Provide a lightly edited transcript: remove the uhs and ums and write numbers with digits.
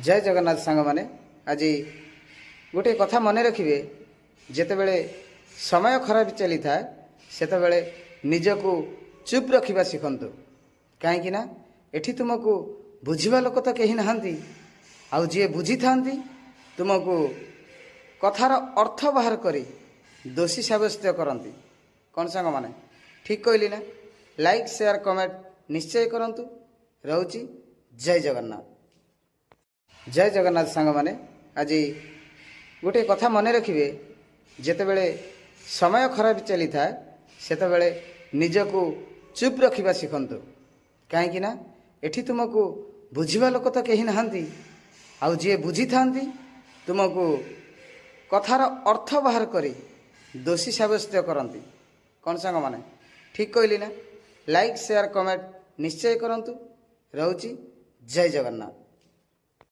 जय जगन्नाथ सांग माने आज गोटे कथा मन रखिए जितेबले समय खराब चली था सेतबेले निजको चुप रखा शिखतु कहीं एठी तुमको बुझा लोक तो कहीं नहांती आउ जी बुझी था तुमको कथार अर्थ बाहर करी दोषी सब्यस्त करती कौन सांग माने ठीक कहली ना। लाइक शेयर कमेंट निश्चय करंतु। रोची जय जगन्नाथ। जय जगन्नाथ सांग माने आज गोटे कथा मन रखिए जितेबले समय खराब चली था सेतबेले निजको चुप रखा शिखतु कहीं एठी तुमको बुझा लोक तो कहीं नहांती आउ जी बुझी था तुमको कथार अर्थ बाहर करी दोषी सब्यस्त करती कौन सांग माने ठीक कहली ना। लाइक शेयर कमेंट निश्चय करंतु। रोची जय जगन्नाथ।